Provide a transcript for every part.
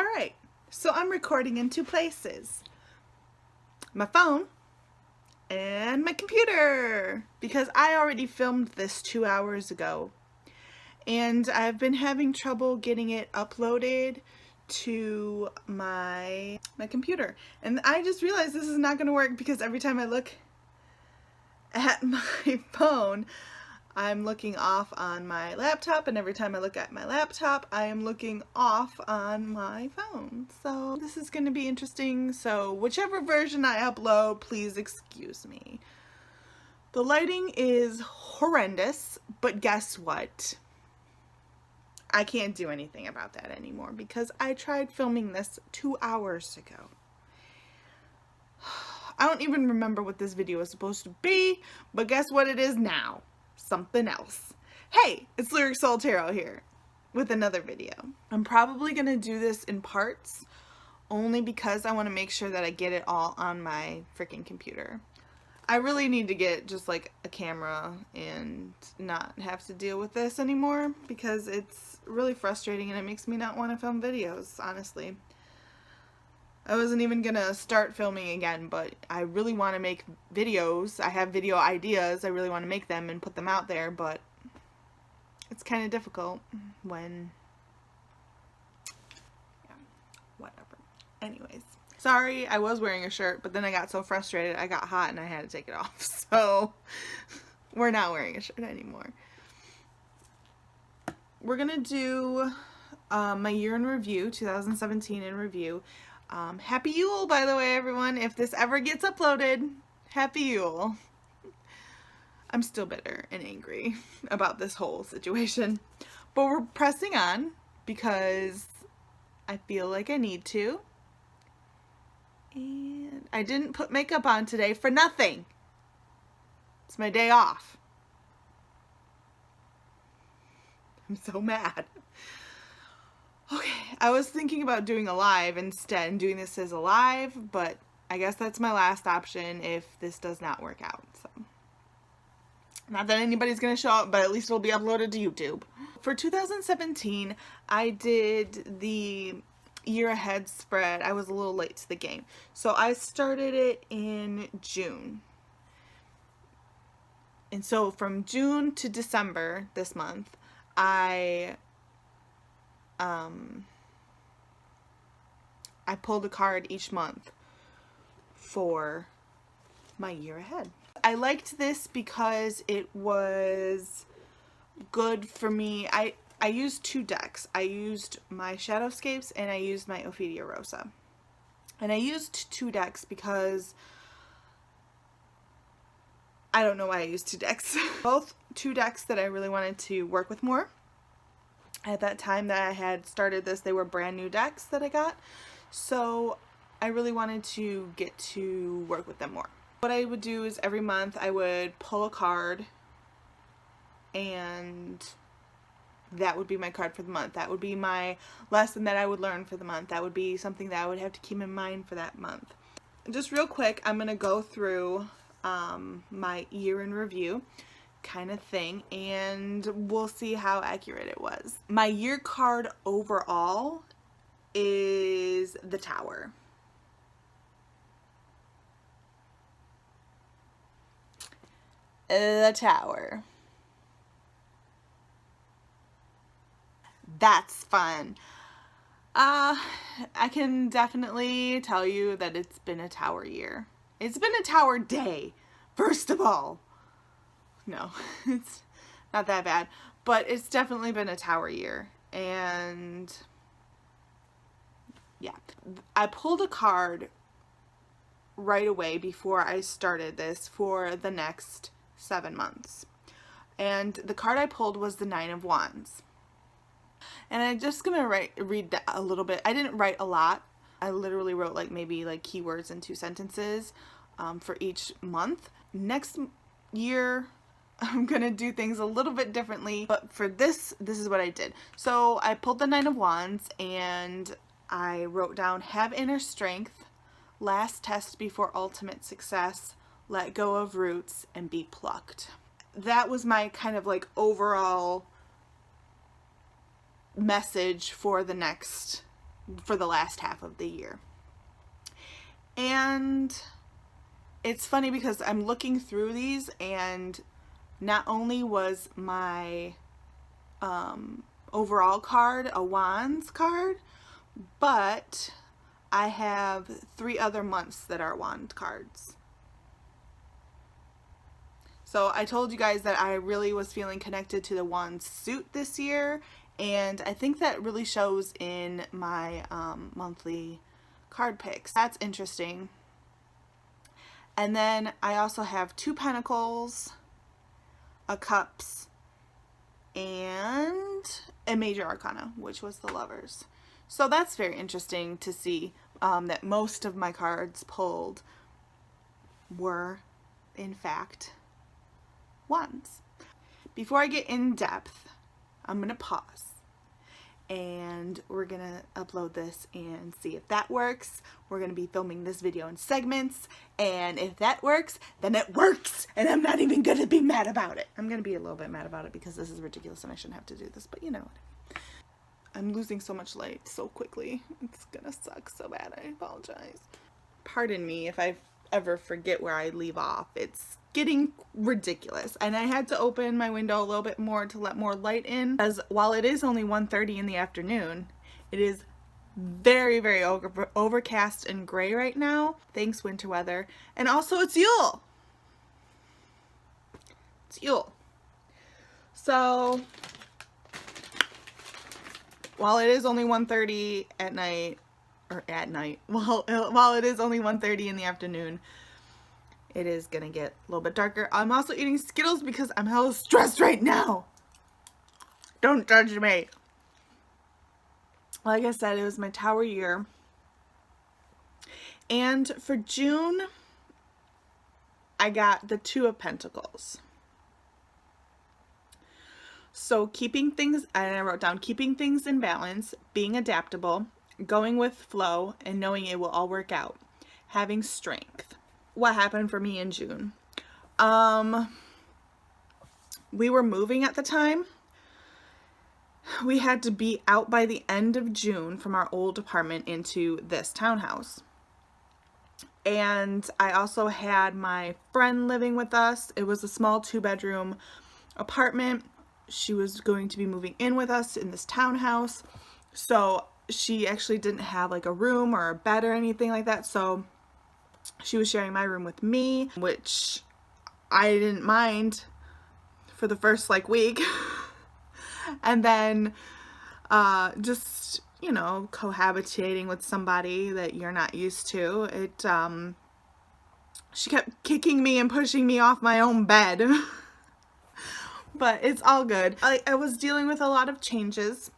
Alright, so I'm recording in two places. My phone and my computer, because I already filmed this 2 hours ago. And I've been having trouble getting it uploaded to my computer. And I just realized this is not going to work because every time I look at my phone, I'm looking off on my laptop, and every time I look at my laptop, I am looking off on my phone. So this is going to be interesting. So whichever version I upload, please excuse me. The lighting is horrendous, but guess what? I can't do anything about that anymore because I tried filming this 2 hours ago. I don't even remember what this video was supposed to be, but guess what it is now? Something else. Hey, it's Lyric Soul Tarot here with another video. I'm probably gonna do this in parts only because I want to make sure that I get it all on my freaking computer. I really need to get just like a camera and not have to deal with this anymore because it's really frustrating and it makes me not want to film videos, honestly. I wasn't even gonna start filming again, but I really want to make videos. I have video ideas. I really want to make them and put them out there, but it's kind of difficult when, yeah, whatever. Anyways, sorry, I was wearing a shirt, but then I got so frustrated, I got hot and I had to take it off. So we're not wearing a shirt anymore. We're gonna do my year in review, 2017 in review. Happy Yule, by the way, everyone. If this ever gets uploaded, Happy Yule. I'm still bitter and angry about this whole situation. But we're pressing on because I feel like I need to. And I didn't put makeup on today for nothing. It's my day off. I'm so mad. Okay, I was thinking about doing a live instead and doing this as a live, but I guess that's my last option if this does not work out. So, not that anybody's going to show up, but at least it'll be uploaded to YouTube. For 2017, I did the year ahead spread. I was a little late to the game. So I started it in June. And so from June to December this month, I pulled a card each month for my year ahead. I liked this because it was good for me. I used two decks. I used my Shadowscapes and I used my Ophidia Rosa. And I used two decks because I don't know why I used two decks. Both two decks that I really wanted to work with more. At that time that I had started this, they were brand new decks that I got. So I really wanted to get to work with them more. What I would do is every month I would pull a card and that would be my card for the month. That would be my lesson that I would learn for the month. That would be something that I would have to keep in mind for that month. Just real quick, I'm going to go through my year in review kind of thing, and we'll see how accurate it was. My year card overall is the Tower. The Tower. That's fun. I can definitely tell you that it's been a Tower year. It's been a Tower day, first of all. No, it's not that bad, but it's definitely been a Tower year. And yeah, I pulled a card right away before I started this for the next 7 months. And the card I pulled was the Nine of Wands. And I'm just gonna read that a little bit. I didn't write a lot. I literally wrote like maybe like keywords in 2 sentences for each month. Next year, I'm gonna do things a little bit differently, but for this is what I did. So I pulled the Nine of Wands and I wrote down, have inner strength, last test before ultimate success, let go of roots, and be plucked. That was my kind of like overall message for the next for the last half of the year. And it's funny because I'm looking through these, and not only was my overall card a wands card, but I have 3 other months that are wand cards. So I told you guys that I really was feeling connected to the wand suit this year, and I think that really shows in my monthly card picks. That's interesting. And then I also have 2 pentacles, a cups, and a major arcana, which was the lovers. So that's very interesting to see that most of my cards pulled were, in fact, wands. Before I get in depth, I'm going to pause. And we're going to upload this and see if that works. We're going to be filming this video in segments. And if that works, then it works. And I'm not even going to be mad about it. I'm going to be a little bit mad about it because this is ridiculous and I shouldn't have to do this. But you know what? I'm losing so much light so quickly. It's going to suck so bad. I apologize. Pardon me if I ever forget where I leave off. It's getting ridiculous, and I had to open my window a little bit more to let more light in, as while it is only 1:30 in the afternoon, it is very, very overcast and gray right now. Thanks, winter weather. And also it's Yule. It's Yule. So while it is only 1:30 at night, while it is only 1:30 in the afternoon, it is gonna get a little bit darker. I'm also eating Skittles because I'm hella stressed right now. Don't judge me. Like I said, it was my Tower year. And for June, I got the 2 of Pentacles. So keeping things, and I wrote down, keeping things in balance, being adaptable, going with flow, and knowing it will all work out. Having strength. What happened for me in June? We were moving at the time. We had to be out by the end of June from our old apartment into this townhouse. And I also had my friend living with us. It was a small 2-bedroom apartment. She was going to be moving in with us in this townhouse. So she actually didn't have like a room or a bed or anything like that. So she was sharing my room with me, which I didn't mind for the first like week. And then just, you know, cohabitating with somebody that you're not used to, it she kept kicking me and pushing me off my own bed. But it's all good. I was dealing with a lot of changes.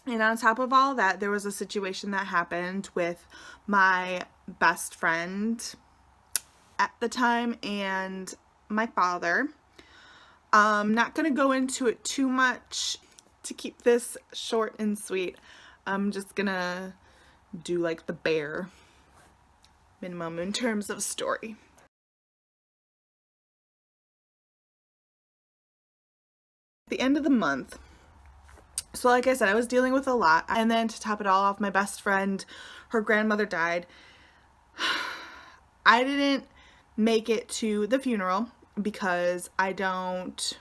And on top of all that, there was a situation that happened with my best friend at the time and my father. I'm not going to go into it too much to keep this short and sweet. I'm just going to do like the bare minimum in terms of story. At the end of the month, so like I said, I was dealing with a lot, and then to top it all off, my best friend, her grandmother died. I didn't make it to the funeral because I don't,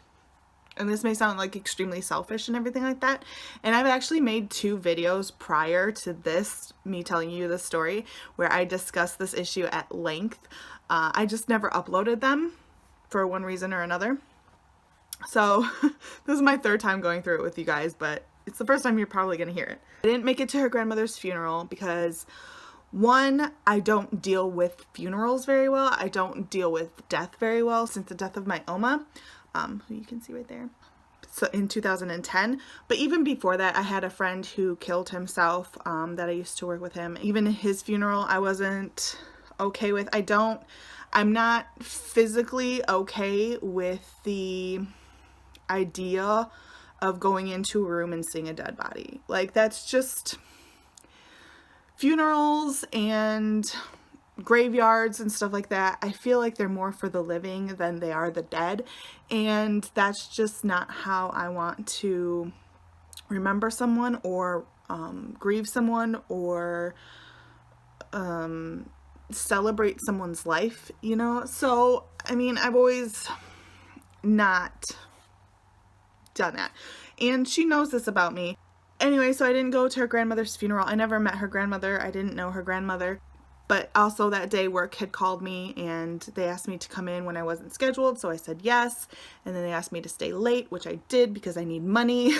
and this may sound like extremely selfish and everything like that, and I've actually made 2 videos prior to this, me telling you this story, where I discuss this issue at length. I just never uploaded them for one reason or another. So this is my 3rd time going through it with you guys, but it's the first time you're probably going to hear it. I didn't make it to her grandmother's funeral because, one, I don't deal with funerals very well. I don't deal with death very well since the death of my Oma, who you can see right there, so in 2010. But even before that, I had a friend who killed himself that I used to work with him. Even his funeral, I wasn't okay with. I'm not physically okay with the idea of going into a room and seeing a dead body. Like, that's just, funerals and graveyards and stuff like that, I feel like they're more for the living than they are the dead, and that's just not how I want to remember someone or grieve someone or celebrate someone's life, you know? So, I mean, I've always not done that. And she knows this about me. Anyway, so I didn't go to her grandmother's funeral. I never met her grandmother. I didn't know her grandmother. But also that day work had called me and they asked me to come in when I wasn't scheduled. So I said yes. And then they asked me to stay late, which I did because I need money.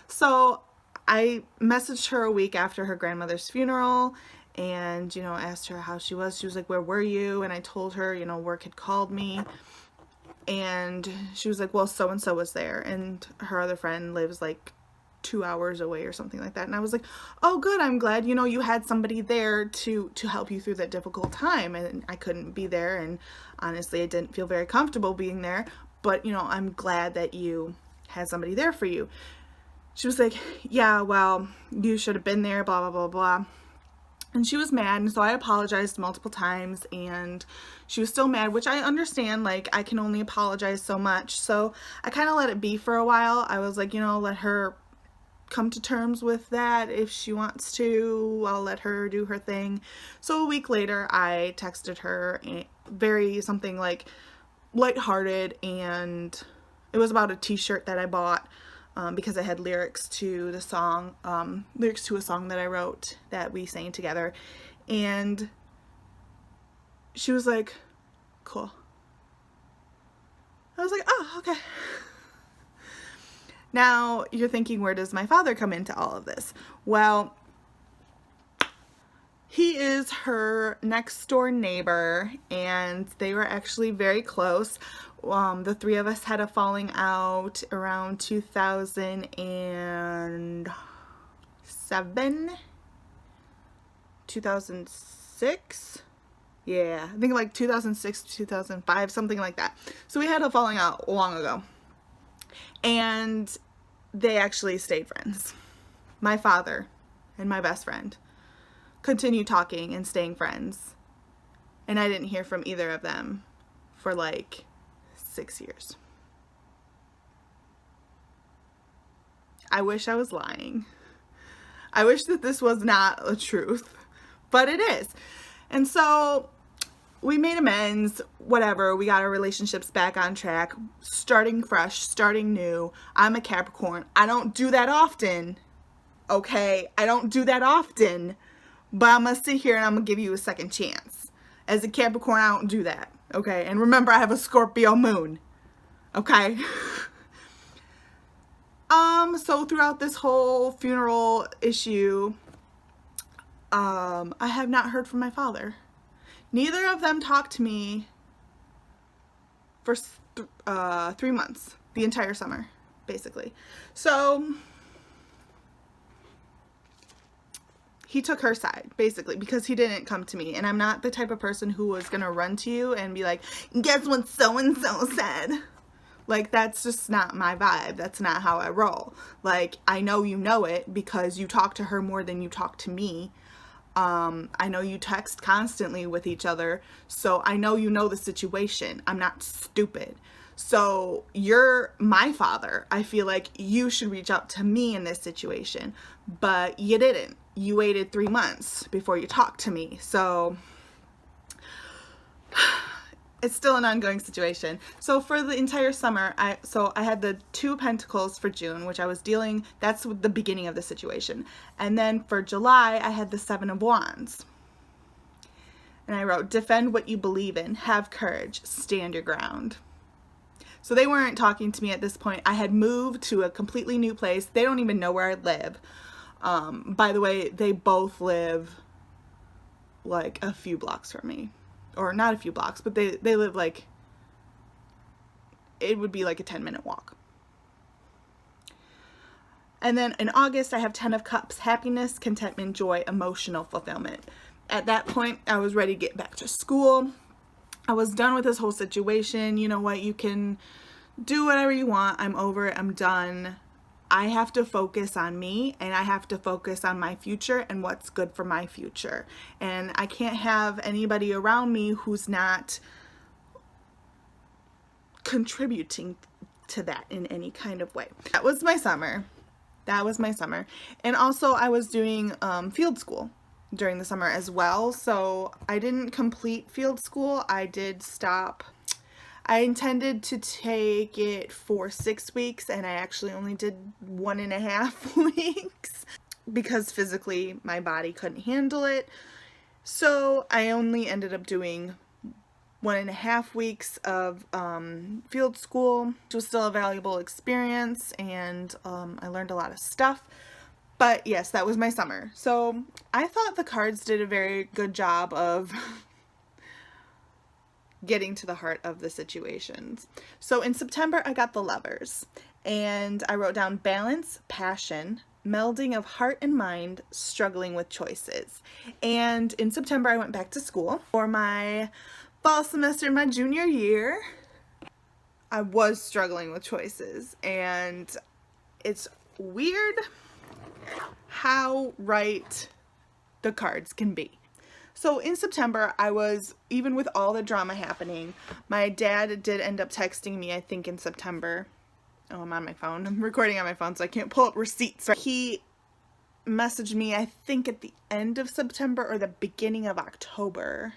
So I messaged her a week after her grandmother's funeral and, you know, asked her how she was. She was like, where were you? And I told her, you know, work had called me. And she was like, well, so-and-so was there. And her other friend lives like 2 hours away or something like that. And I was like, oh, good. I'm glad, you know, you had somebody there to help you through that difficult time. And I couldn't be there. And honestly, I didn't feel very comfortable being there. But, you know, I'm glad that you had somebody there for you. She was like, yeah, well, you should have been there, blah, blah, blah, blah. And she was mad, and so I apologized multiple times, and she was still mad, which I understand, like, I can only apologize so much. So I kind of let it be for a while. I was like, you know, let her come to terms with that. If she wants to, I'll let her do her thing. So a week later, I texted her, something like lighthearted, and it was about a t-shirt that I bought. Because I had lyrics to the song, lyrics to a song that I wrote that we sang together. And she was like, cool. I was like, oh, okay. Now you're thinking, where does my father come into all of this? Well, he is her next door neighbor, and they were actually very close. The three of us had a falling out around 2007, 2006. Yeah, I think like 2006, 2005, something like that. So we had a falling out long ago. And they actually stayed friends. My father and my best friend continued talking and staying friends. And I didn't hear from either of them for like 6 years. I wish I was lying. I wish that this was not a truth, but it is. And so we made amends, whatever. We got our relationships back on track, starting fresh, starting new. I'm a Capricorn. I don't do that often, okay? I don't do that often, but I'm going to sit here and I'm going to give you a second chance. As a Capricorn, I don't do that, okay? And remember, I have a Scorpio moon, okay? So throughout this whole funeral issue, I have not heard from my father. Neither of them talked to me for 3 months, the entire summer, basically. So he took her side, basically, because he didn't come to me. And I'm not the type of person who was going to run to you and be like, guess what so-and-so said? Like, that's just not my vibe. That's not how I roll. Like, I know you know it because you talk to her more than you talk to me. I know you text constantly with each other, so I know you know the situation. I'm not stupid. So you're my father. I feel like you should reach out to me in this situation, but you didn't. You waited 3 months before you talked to me. So it's still an ongoing situation. So for the entire summer, I had the 2 of Pentacles for June, which I was dealing, that's the beginning of the situation. And then for July, I had the 7 of Wands. And I wrote, defend what you believe in, have courage, stand your ground. So they weren't talking to me at this point. I had moved to a completely new place. They don't even know where I live. By the way, they both live like a few blocks from me. Or not a few blocks, but they live like, it would be like a 10-minute walk. And then in August, I have 10 of Cups, happiness, contentment, joy, emotional fulfillment. At that point, I was ready to get back to school. I was done with this whole situation. You know what? You can do whatever you want. I'm over it. I'm done. I have to focus on me, and I have to focus on my future and what's good for my future. And I can't have anybody around me who's not contributing to that in any kind of way. That was my summer. That was my summer. And also I was doing field school during the summer as well. So I didn't complete field school. I did stop. I intended to take it for 6 weeks, and I actually only did 1.5 weeks because physically my body couldn't handle it. So I only ended up doing 1.5 weeks of field school, which was still a valuable experience, and I learned a lot of stuff. But yes, that was my summer. So I thought the cards did a very good job of getting to the heart of the situations. So in September, I got the Lovers, and I wrote down balance, passion, melding of heart and mind, struggling with choices. And in September, I went back to school for my fall semester in my junior year. I was struggling with choices, and it's weird how right the cards can be. So in September, I was, even with all the drama happening, my dad did end up texting me, I think in September. Oh, I'm on my phone. I'm recording on my phone, so I can't pull up receipts. He messaged me, I think at the end of September or the beginning of October.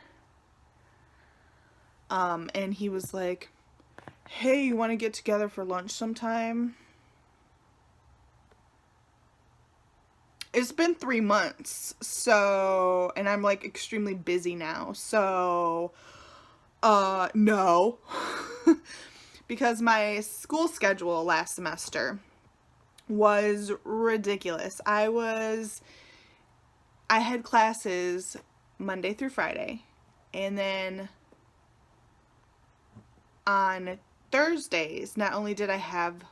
And he was like, hey, you want to get together for lunch sometime? It's been 3 months, so, and I'm like extremely busy now, so, no. Because my school schedule last semester was ridiculous. I had classes Monday through Friday, and then on Thursdays, not only did I have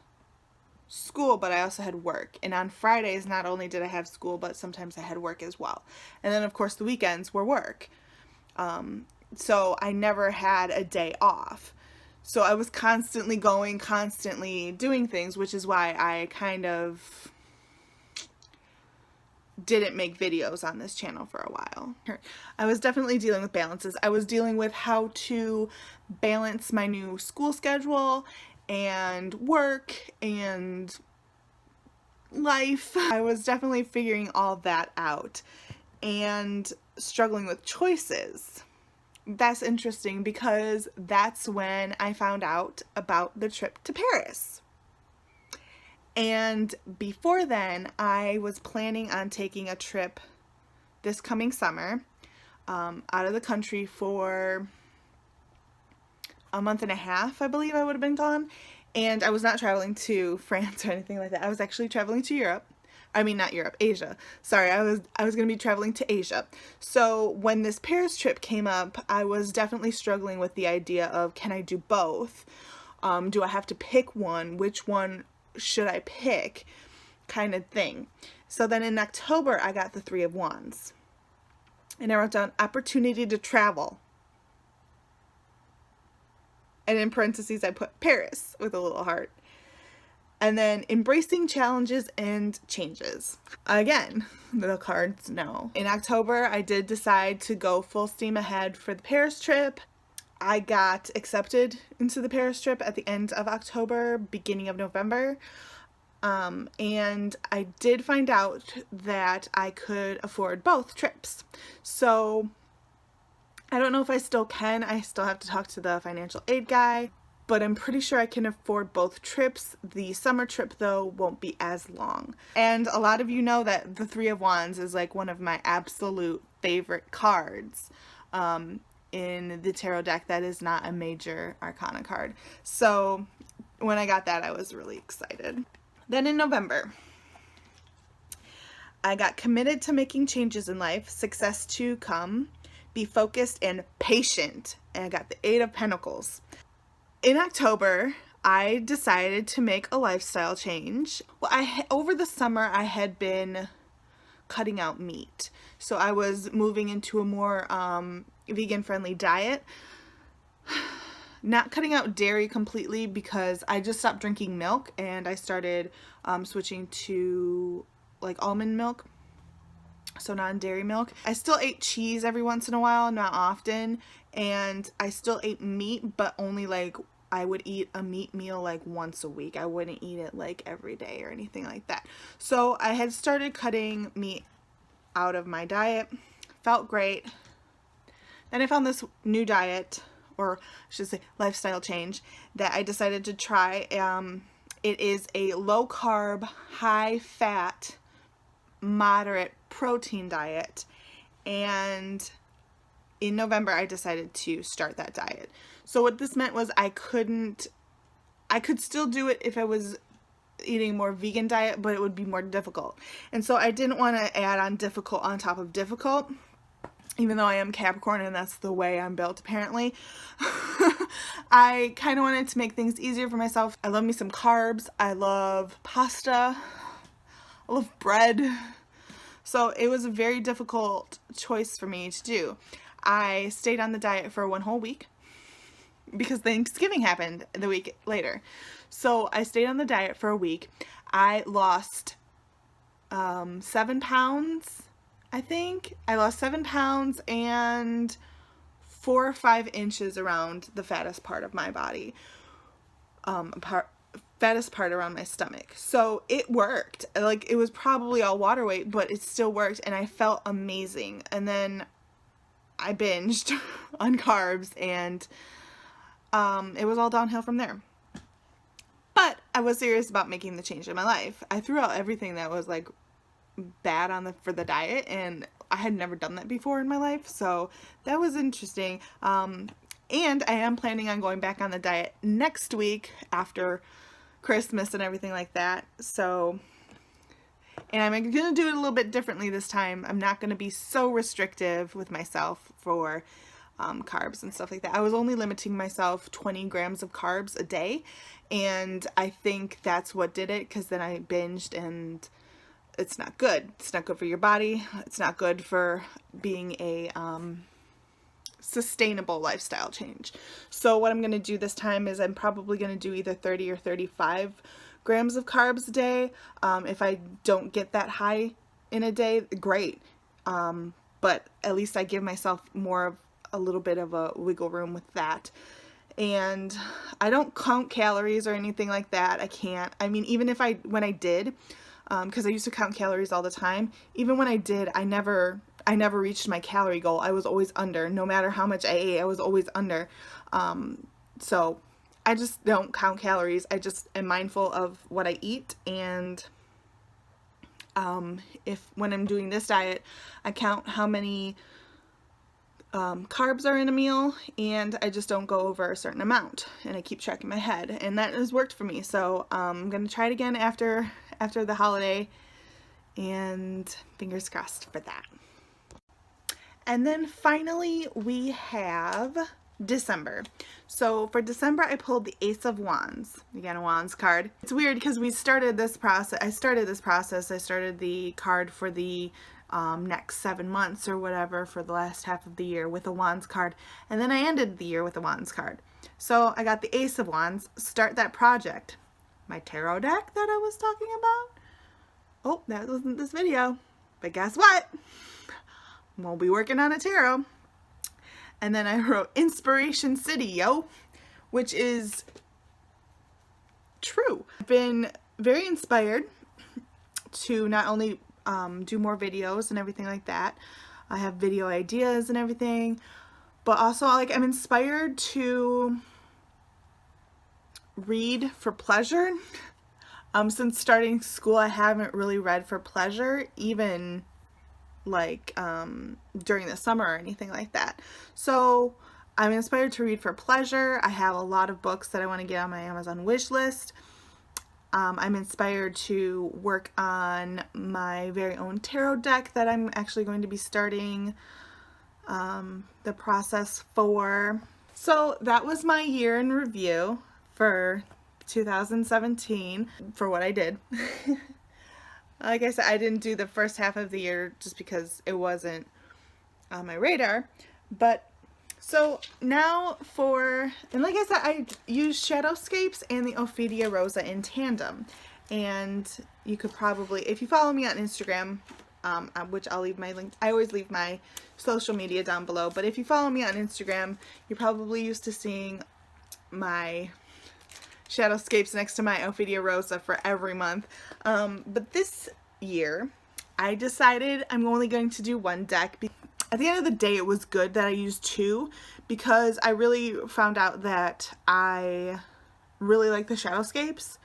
school, but I also had work. And on Fridays, not only did I have school, but sometimes I had work as well. And then, of course, the weekends were work. So I never had a day off. So I was constantly going, constantly doing things, which is why I kind of didn't make videos on this channel for a while. I was definitely dealing with balances. I was dealing with how to balance my new school schedule and work and life. I was definitely figuring all that out and struggling with choices. That's interesting because that's when I found out about the trip to Paris. And before then, I was planning on taking a trip this coming summer out of the country for a month and a half, I believe I would have been gone. And I was not traveling to France or anything like that. I was actually traveling to Europe. I mean, not Europe, Asia. Sorry, I was going to be traveling to Asia. So when this Paris trip came up, I was definitely struggling with the idea of, can I do both? Do I have to pick one? Which one should I pick? Kind of thing. So then in October, I got the Three of Wands. And I wrote down opportunity to travel. And in parentheses, I put Paris with a little heart. And then embracing challenges and changes. Again, the cards know. In October, I did decide to go full steam ahead for the Paris trip. I got accepted into the Paris trip at the end of October, beginning of November. And I did find out that I could afford both trips. So I don't know if I still can. I still have to talk to the financial aid guy, but I'm pretty sure I can afford both trips. The summer trip, though, won't be as long. And a lot of you know that the Three of Wands is like one of my absolute favorite cards in the tarot deck. That is not a major arcana card. So when I got that, I was really excited. Then in November, I got committed to making changes in life, success to come, be focused and patient, and I got the Eight of Pentacles. In October, I decided to make a lifestyle change. Well, over the summer, I had been cutting out meat. So I was moving into a more vegan-friendly diet. Not cutting out dairy completely because I just stopped drinking milk and I started switching to like almond milk. So non-dairy milk. I still ate cheese every once in a while, not often, and I still ate meat, but only like I would eat a meat meal like once a week. I wouldn't eat it like every day or anything like that. So I had started cutting meat out of my diet. Felt great. Then I found this new diet, or I should say lifestyle change, that I decided to try. It is a low carb, high fat, moderate protein diet, and in November I decided to start that diet. So what this meant was I could still do it if I was eating more vegan diet, but it would be more difficult. And so I didn't want to add on difficult on top of difficult, even though I am Capricorn and that's the way I'm built apparently. I kind of wanted to make things easier for myself. I love me some carbs. I love pasta. I love bread. So it was a very difficult choice for me to do. I stayed on the diet for 1 whole week because Thanksgiving happened the week later. So I stayed on the diet for a week. I lost 7 pounds, I think. I lost 7 pounds and 4 or 5 inches around the fattest part of my body. Fattest part around my stomach. So it worked. Like, it was probably all water weight, but it still worked and I felt amazing. And then I binged on carbs and it was all downhill from there. But I was serious about making the change in my life. I threw out everything that was like bad for the diet, and I had never done that before in my life, so that was interesting. And I am planning on going back on the diet next week after Christmas and everything like that. So, and I'm going to do it a little bit differently this time. I'm not going to be so restrictive with myself for carbs and stuff like that. I was only limiting myself 20 grams of carbs a day, and I think that's what did it, because then I binged and it's not good. It's not good for your body. It's not good for being a sustainable lifestyle change. So what I'm going to do this time is I'm probably going to do either 30 or 35 grams of carbs a day. If I don't get that high in a day, great. But at least I give myself a little bit of a wiggle room with that. And I don't count calories or anything like that. I can't. I mean, even when I did, because I used to count calories all the time, even when I did, I never reached my calorie goal. I was always under. No matter how much I ate, I was always under. So I just don't count calories. I just am mindful of what I eat, and when I'm doing this diet, I count how many carbs are in a meal, and I just don't go over a certain amount, and I keep track in my head, and that has worked for me. So I'm gonna try it again after the holiday, and fingers crossed for that. And then finally we have December. So for December I pulled the Ace of Wands. Again, a Wands card. It's weird because I started the card for the next 7 months or whatever, for the last half of the year with a Wands card, and then I ended the year with a Wands card. So I got the Ace of Wands. Start that project. My tarot deck that I was talking about. Oh, that wasn't this video, but guess what? We'll be working on a tarot. And then I wrote Inspiration City, yo, which is true. I've been very inspired to not only do more videos and everything like that. I have video ideas and everything, but also like I'm inspired to read for pleasure. Since starting school, I haven't really read for pleasure, even like during the summer or anything like that. So I'm inspired to read for pleasure. I have a lot of books that I want to get on my Amazon wish list. I'm inspired to work on my very own tarot deck that I'm actually going to be starting the process for. So that was my year in review for 2017 for what I did. Like I said, I didn't do the first half of the year just because it wasn't on my radar. But so now and like I said, I use Shadowscapes and the Ophidia Rosa in tandem. And you could probably, if you follow me on Instagram, which I'll leave my link, I always leave my social media down below, but if you follow me on Instagram, you're probably used to seeing my shadowscapes next to my Ophidia Rosa for every month. But this year, I decided I'm only going to do one deck. At the end of the day, it was good that I used two because I really found out that I really like the shadowscapes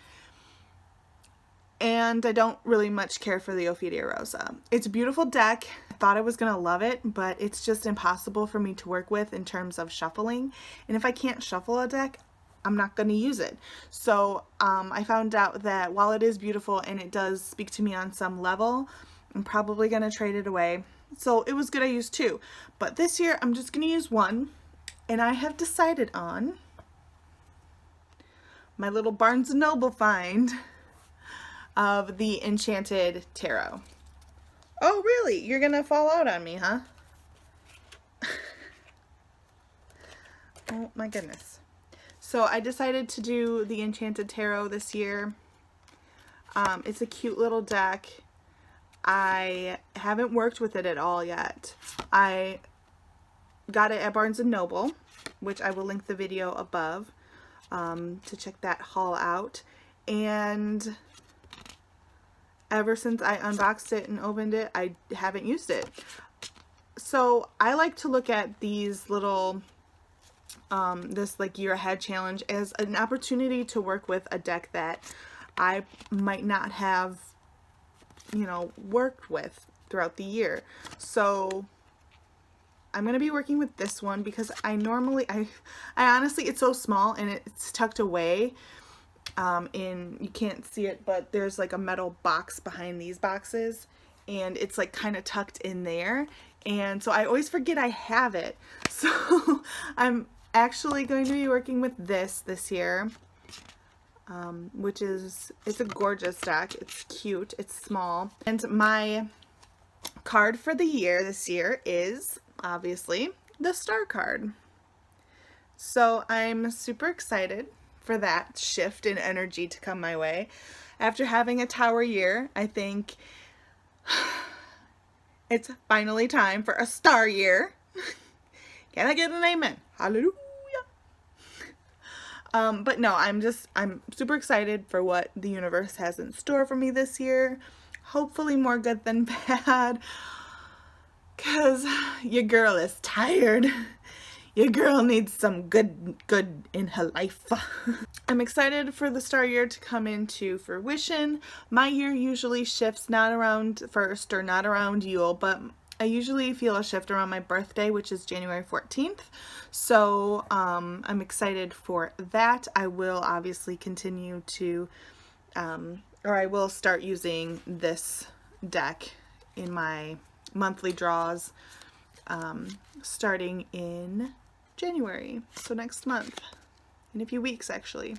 and I don't really much care for the Ophidia Rosa. It's a beautiful deck. I thought I was going to love it, but it's just impossible for me to work with in terms of shuffling. And if I can't shuffle a deck, I'm not going to use it. So I found out that while it is beautiful and it does speak to me on some level, I'm probably going to trade it away. So it was good I used two. But this year I'm just going to use one. And I have decided on my little Barnes & Noble find of the Enchanted Tarot. Oh, really? You're gonna fall out on me, huh? Oh my goodness. So I decided to do the Enchanted Tarot this year. It's a cute little deck. I haven't worked with it at all yet. I got it at Barnes & Noble, which I will link the video above to check that haul out. And ever since I unboxed it and opened it, I haven't used it. So I like to look at these little, this like year ahead challenge as an opportunity to work with a deck that I might not have, you know, worked with throughout the year. So I'm going to be working with this one because I honestly, it's so small and it's tucked away. You can't see it, but there's like a metal box behind these boxes and it's like kind of tucked in there, and so I always forget I have it. So I'm actually going to be working with this year, which is, it's a gorgeous deck. It's cute, it's small, and my card for the year this year is obviously the Star card. So I'm super excited for that shift in energy to come my way. After having a Tower year, I think it's finally time for a Star year. Can I get an amen? Hallelujah. But no, I'm super excited for what the universe has in store for me this year. Hopefully more good than bad, because your girl is tired. Your girl needs some good in her life. I'm excited for the Star year to come into fruition. My year usually shifts not around first or not around Yule, but I usually feel a shift around my birthday, which is January 14th. So I'm excited for that. I will obviously continue to, or I will start using this deck in my monthly draws starting in January, so next month, in a few weeks actually.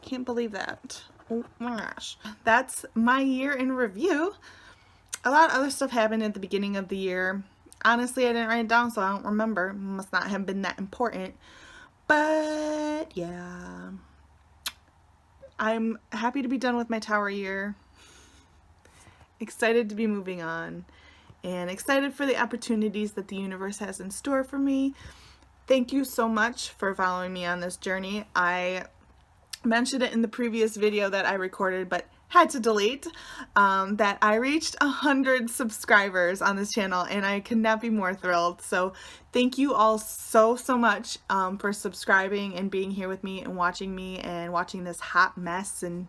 Can't believe that. Oh my gosh. That's my year in review. A lot of other stuff happened at the beginning of the year. Honestly, I didn't write it down, so I don't remember. It must not have been that important. But yeah, I'm happy to be done with my Tower year. Excited to be moving on, and excited for the opportunities that the universe has in store for me. Thank you so much for following me on this journey. I mentioned it in the previous video that I recorded but had to delete, that I reached 100 subscribers on this channel, and I could not be more thrilled. So thank you all so much for subscribing and being here with me and watching this hot mess and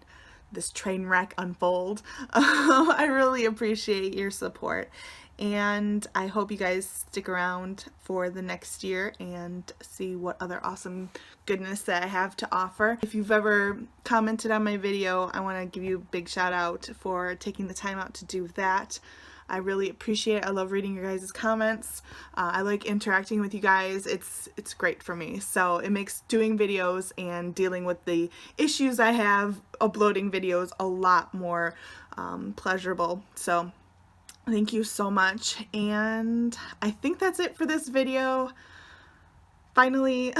this train wreck unfold. I really appreciate your support, and I hope you guys stick around for the next year and see what other awesome goodness that I have to offer. If you've ever commented on my video, I want to give you a big shout out for taking the time out to do that. I really appreciate it. I love reading your guys' comments. I like interacting with you guys. It's great for me. So it makes doing videos and dealing with the issues I have uploading videos a lot more pleasurable. So thank you so much. And I think that's it for this video. Finally,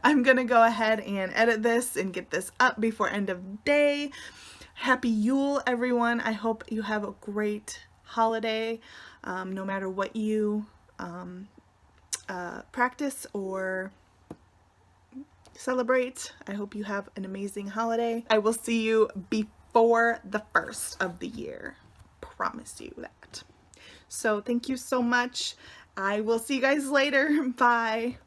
I'm gonna go ahead and edit this and get this up before end of day. Happy Yule, everyone. I hope you have a great holiday, no matter what you practice or celebrate. I hope you have an amazing holiday. I will see you before the first of the year. Promise you that. So thank you so much. I will see you guys later. Bye.